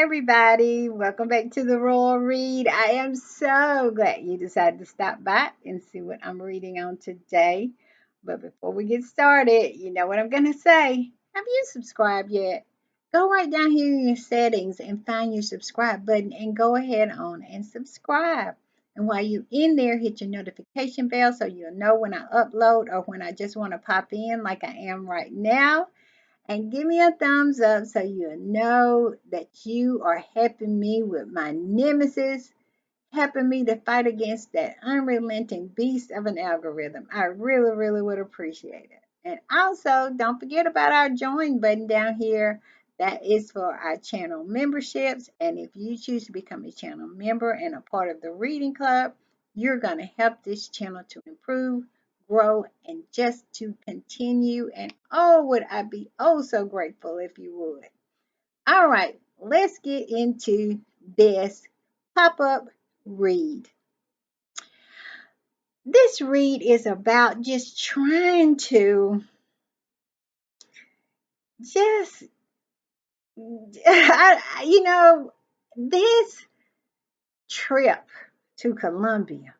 everybody. Welcome back to the Royal Read. I am so glad you decided to stop by and see what I'm reading on today. But before we get started, you know what I'm going to say. Have you subscribed yet? Go right down here in your settings and find your subscribe button and go ahead on and subscribe. And while you're in there, hit your notification bell so you'll know when I upload or when I just want to pop in like I am right now. And give me a thumbs up so you know that you are helping me with my nemesis, helping me to fight against that unrelenting beast of an algorithm. I really, really would appreciate it. And also, don't forget about our join button down here. That is for our channel memberships. And if you choose to become a channel member and a part of the reading club, you're going to help this channel to improve, grow, and just to continue. And oh, would I be oh so grateful if you would. All right, let's get into this pop-up read. This read is about just trying to just, this trip to Colombia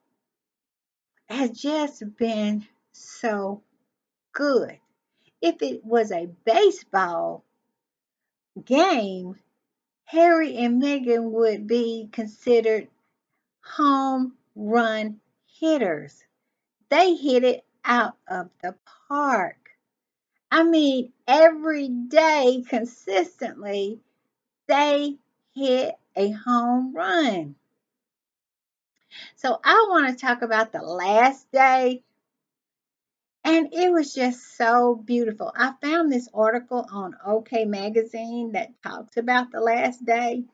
has just been so good. If it was a baseball game, Harry and Meghan would be considered home run hitters. They hit it out of the park. I mean, every day consistently, they hit a home run. So I want to talk about the last day, and it was just so beautiful. I found this article on OK Magazine that talks about the last day.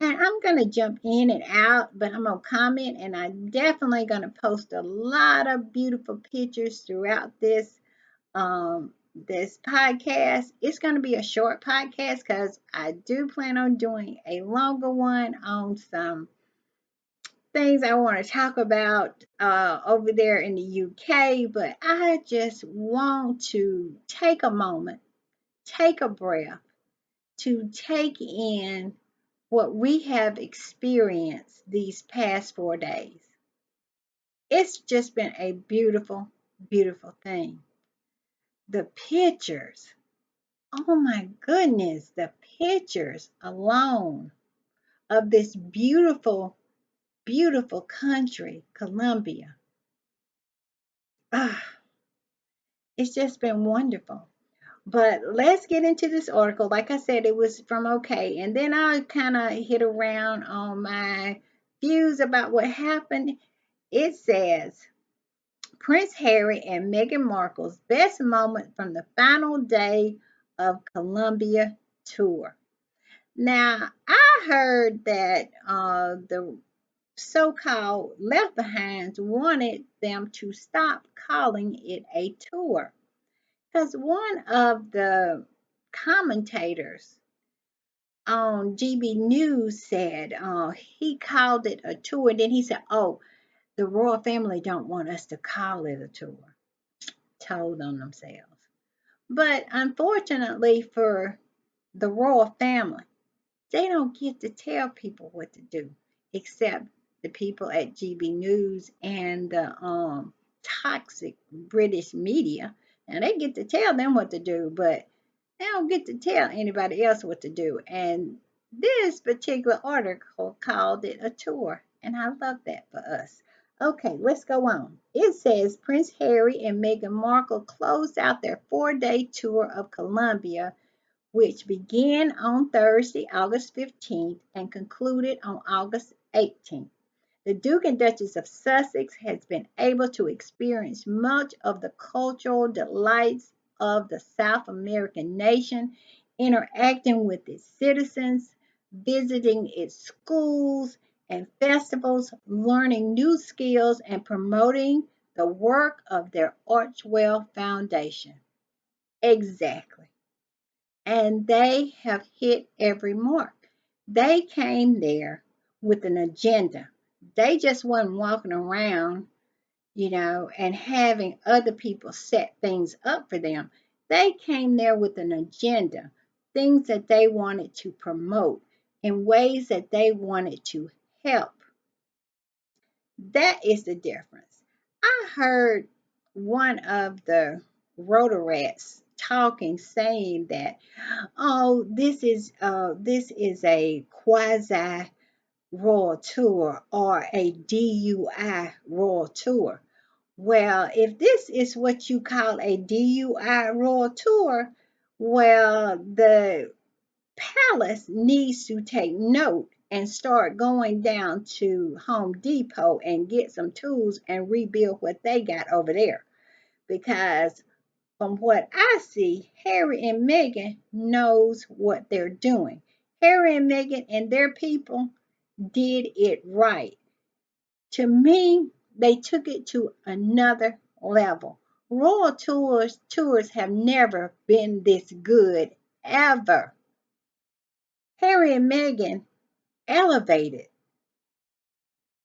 And I'm going to jump in and out, but I'm going to comment, and I'm definitely going to post a lot of beautiful pictures throughout this podcast. It's going to be a short podcast because I do plan on doing a longer one on some things I want to talk about over there in the UK, but I just want to take a moment, take a breath to take in what we have experienced these past 4 days. It's just been a beautiful, beautiful thing. The pictures, oh my goodness, the pictures alone of this beautiful, beautiful country, Colombia. Ah, it's just been wonderful. But let's get into this article. Like I said, it was from OK. And then I kind of hit around on my views about what happened. It says, Prince Harry and Meghan Markle's best moment from the final day of Colombia tour. Now, I heard that the so-called left behinds wanted them to stop calling it a tour because one of the commentators on GB News said he called it a tour. And then he said, oh, the royal family don't want us to call it a tour. Told on themselves. But unfortunately for the royal family, they don't get to tell people what to do, except the people at GB News and the toxic British media. And they get to tell them what to do, but they don't get to tell anybody else what to do. And this particular article called it a tour, and I love that for us. Okay, let's go on. It says Prince Harry and Meghan Markle closed out their 4-day tour of Colombia, which began on Thursday, August 15th, and concluded on August 18th. The Duke and Duchess of Sussex has been able to experience much of the cultural delights of the South American nation, interacting with its citizens, visiting its schools and festivals, learning new skills, and promoting the work of their Archwell Foundation. Exactly. And they have hit every mark. They came there with an agenda. They just wasn't walking around, and having other people set things up for them. They came there with an agenda, things that they wanted to promote. in ways that they wanted to help. That is the difference. I heard one of the Rotorats talking, saying that, oh, this is a quasi royal tour or a DUI royal tour. Well, if this is what you call a DUI royal tour, well, the palace needs to take note and start going down to Home Depot and get some tools and rebuild what they got over there. Because from what I see, Harry and Meghan knows what they're doing. Harry and Meghan and their people did it right. To me, they took it to another level. Royal tours have never been this good ever. Harry and Meghan elevated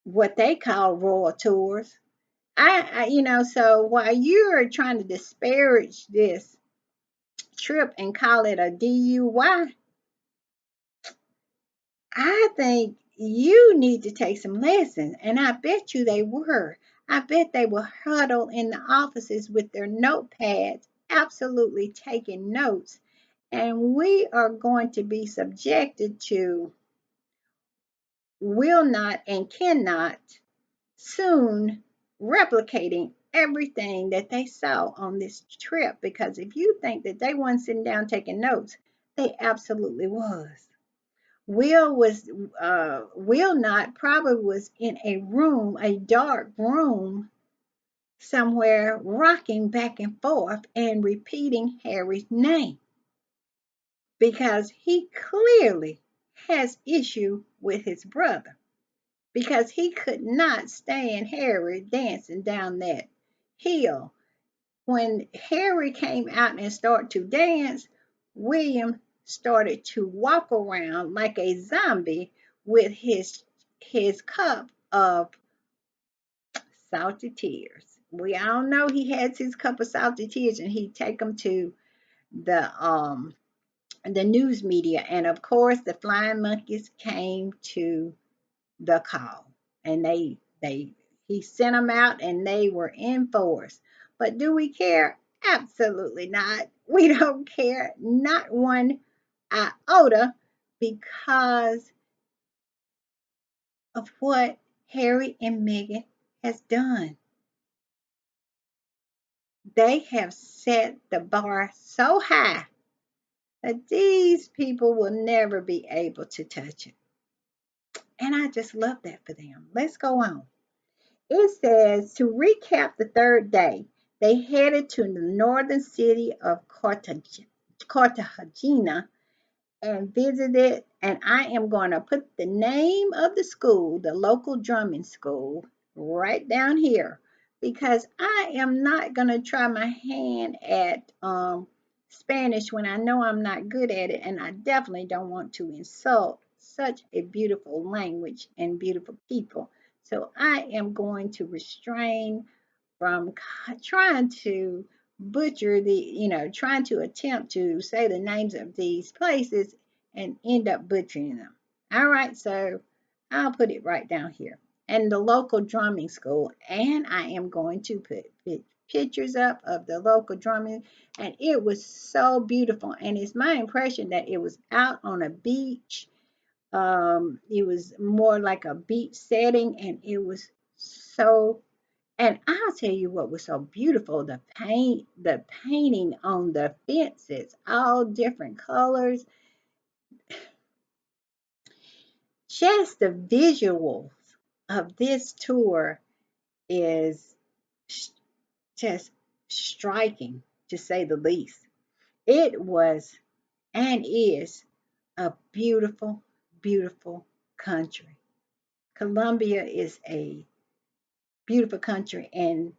what they call royal tours. So while you're trying to disparage this trip and call it a DUI, I think you need to take some lessons. And I bet you they were. I bet they were huddled in the offices with their notepads, absolutely taking notes. And we are going to be subjected to will not and cannot soon replicating everything that they saw on this trip, because if you think that they weren't sitting down taking notes, they absolutely was. Will not probably was in a room, a dark room somewhere, rocking back and forth and repeating Harry's name because he clearly has issue with his brother, because he could not stand Harry dancing down that hill. When Harry came out and started to dance, William started to walk around like a zombie with his cup of salty tears. We all know he has his cup of salty tears, and he'd take them to the news media, and of course the flying monkeys came to the call, and they he sent them out and they were in force. But do we care? Absolutely not. We don't care, not one iota, because of what Harry and Meghan has done. They have set the bar so high that these people will never be able to touch it. And I just love that for them. Let's go on. It says, to recap the third day, they headed to the northern city of Cartagena and visited, and I am going to put the name of the school, the local drumming school, right down here, because I am not going to try my hand at Spanish when I know I'm not good at it, and I definitely don't want to insult such a beautiful language and beautiful people. So I am going to restrain from trying to butcher trying to attempt to say the names of these places and end up butchering them. All right, so I'll put it right down here. And the local drumming school, and I am going to put pictures up of the local drumming, and it was so beautiful. And it's my impression that it was out on a beach. It was more like a beach setting, and it was so, and I'll tell you what was so beautiful, the painting on the fences, all different colors, just the visuals of this tour is just striking, to say the least. It was and is a beautiful, beautiful country. Colombia is a beautiful country, and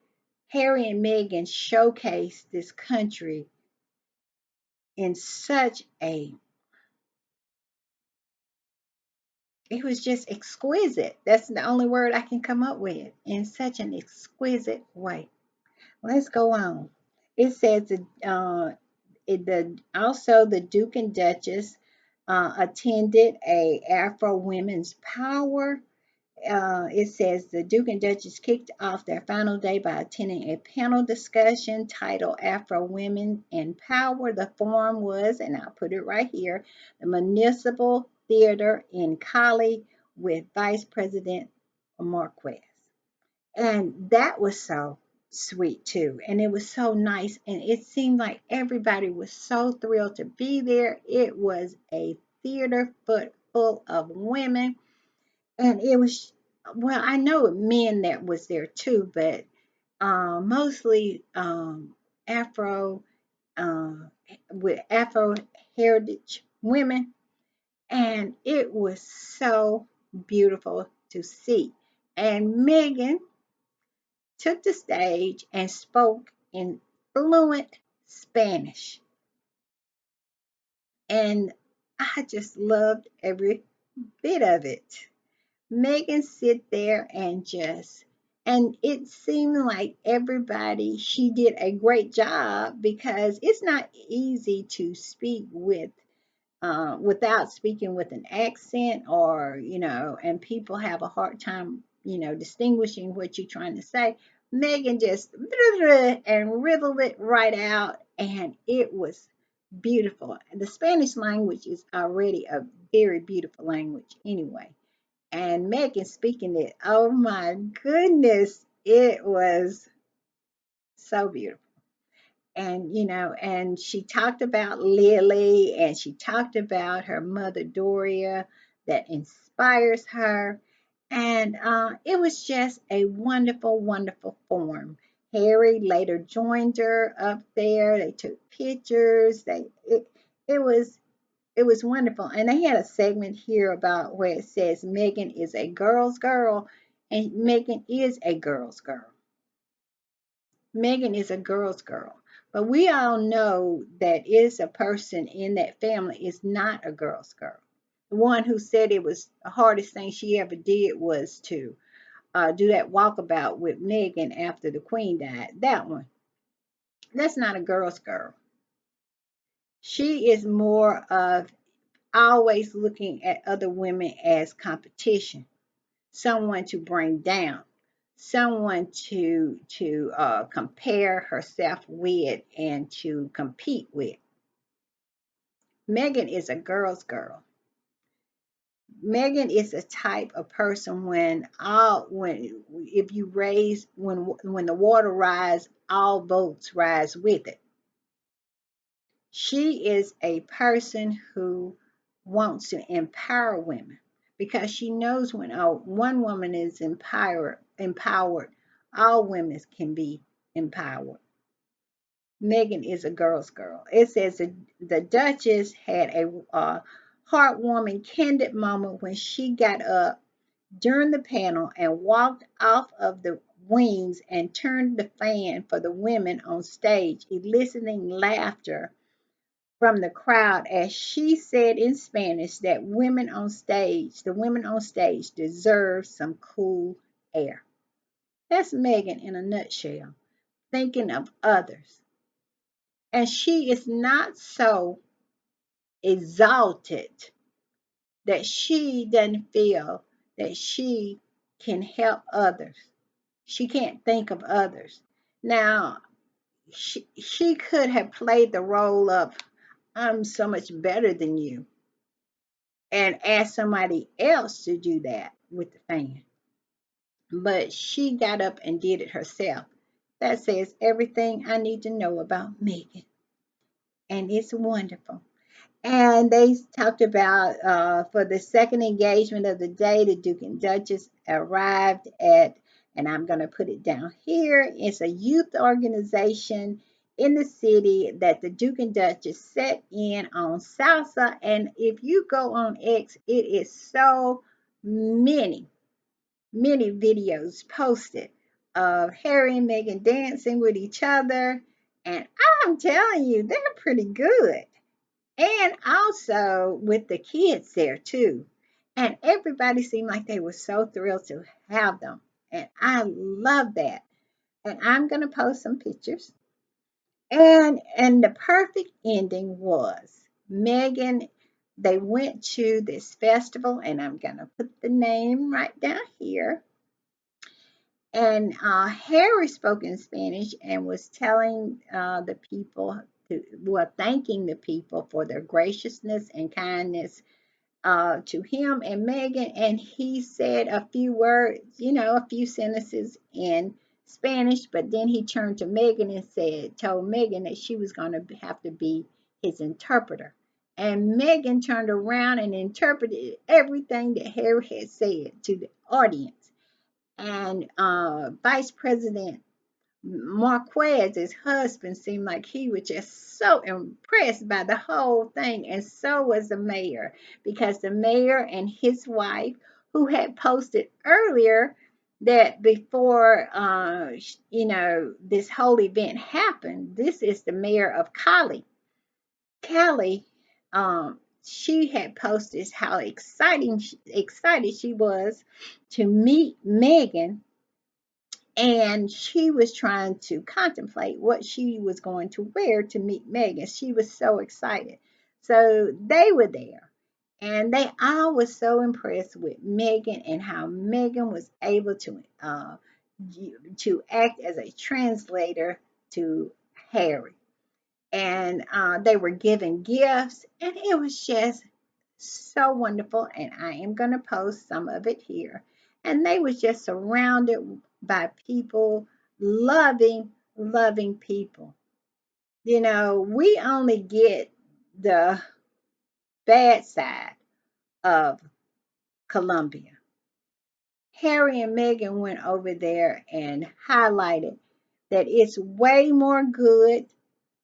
Harry and Meghan showcased this country in such a, it was just exquisite. That's the only word I can come up with. In such an exquisite way. Let's go on. It says also the Duke and Duchess attended a Afro Women's Power. It says the Duke and Duchess kicked off their final day by attending a panel discussion titled Afro Women in Power. The forum was, and I'll put it right here, the Municipal Theater in Cali with Vice President Marquez. And that was so sweet too. And it was so nice. And it seemed like everybody was so thrilled to be there. It was a theater full of women. And it was, well, I know men that was there too, but mostly Afro, uh, with Afro heritage women. And it was so beautiful to see. And Megan took the stage and spoke in fluent Spanish. And I just loved every bit of it. Megan sit there and and it seemed like everybody, she did a great job because it's not easy to speak without speaking with an accent, or and people have a hard time distinguishing what you're trying to say. Megan just and riddled it right out, and it was beautiful. The Spanish language is already a very beautiful language anyway, and Megan speaking it, oh my goodness, it was so beautiful. And and she talked about Lily, and she talked about her mother Doria that inspires her. And it was just a wonderful, wonderful forum. Harry later joined her up there. They took pictures. It was wonderful. And they had a segment here about where it says Megan is a girl's girl, and Megan is a girl's girl. Megan is a girl's girl. But we all know that is a person in that family is not a girl's girl. The one who said it was the hardest thing she ever did was to do that walkabout with Megan after the queen died. That one, that's not a girl's girl. She is more of always looking at other women as competition, someone to bring down, someone to compare herself with and to compete with. Megan is a girl's girl. Megan is a type of person when if you raise when the water rise, all boats rise with it. She is a person who wants to empower women because she knows when one woman is empowered, all women can be empowered. Megan is a girl's girl. It says the Duchess had a heartwarming, candid moment when she got up during the panel and walked off of the wings and turned the fan for the women on stage, eliciting laughter from the crowd as she said in Spanish that the women on stage deserve some cool air. That's Megan in a nutshell, thinking of others. And she is not so exalted that she doesn't feel that she can help others. She can't think of others. Now, she could have played the role of, I'm so much better than you, and ask somebody else to do that with the fan. But she got up and did it herself. That says everything I need to know about Megan. And it's wonderful. And they talked about for the second engagement of the day, the Duke and Duchess arrived at, and I'm going to put it down here, it's a youth organization in the city that the Duke and Duchess set in on salsa. And if you go on X, it is so many, many videos posted of Harry and Meghan dancing with each other. And I'm telling you, they're pretty good, and also with the kids there too. And everybody seemed like they were so thrilled to have them. And I love that. And I'm going to post some pictures. And the perfect ending was Megan. They went to this festival, and I'm going to put the name right down here. And Harry spoke in Spanish and was telling the people, well, thanking the people for their graciousness and kindness to him and Meghan. And he said a few words, a few sentences in Spanish, but then he turned to Meghan and told Meghan that she was going to have to be his interpreter. And Meghan turned around and interpreted everything that Harry had said to the audience. And Vice President Marquez, his husband, seemed like he was just so impressed by the whole thing, and so was the mayor, because the mayor and his wife, who had posted earlier that before this whole event happened, this is the mayor of Cali. Cali, she had posted how excited she was to meet Meghan, and she was trying to contemplate what she was going to wear to meet Meghan. She was so excited. So they were there. And they all were so impressed with Meghan and how Meghan was able to act as a translator to Harry. And they were given gifts, and it was just so wonderful. And I am going to post some of it here. And they was just surrounded by people, loving people. We only get the bad side of Colombia. Harry and Meghan went over there and highlighted that it's way more good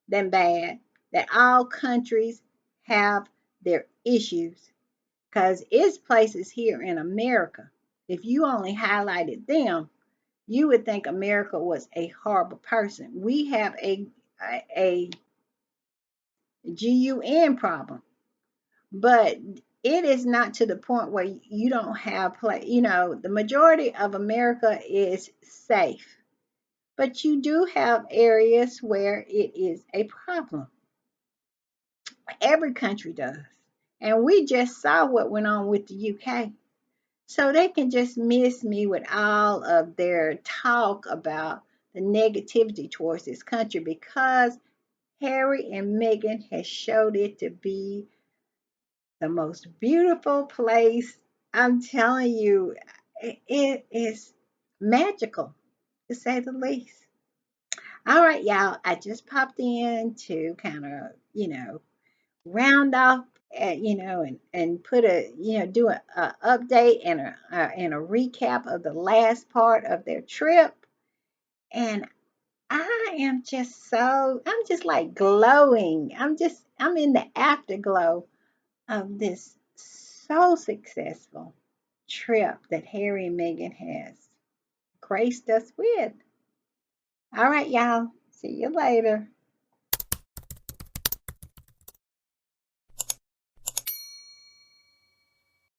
than bad, that all countries have their issues, because it's places here in America. If you only highlighted them, you would think America was a horrible person. We have a GUN problem, but it is not to the point where you don't have play. The majority of America is safe, but you do have areas where it is a problem. Every country does. And we just saw what went on with the UK. So they can just miss me with all of their talk about the negativity towards this country, because Harry and Meghan has showed it to be the most beautiful place. I'm telling you, it is magical, to say the least. All right, y'all, I just popped in to kind of, round off, and put do a update and a recap of the last part of their trip. And I'm just like glowing. I'm in the afterglow of this so successful trip that Harry and Meghan has graced us with. All right, y'all. See you later.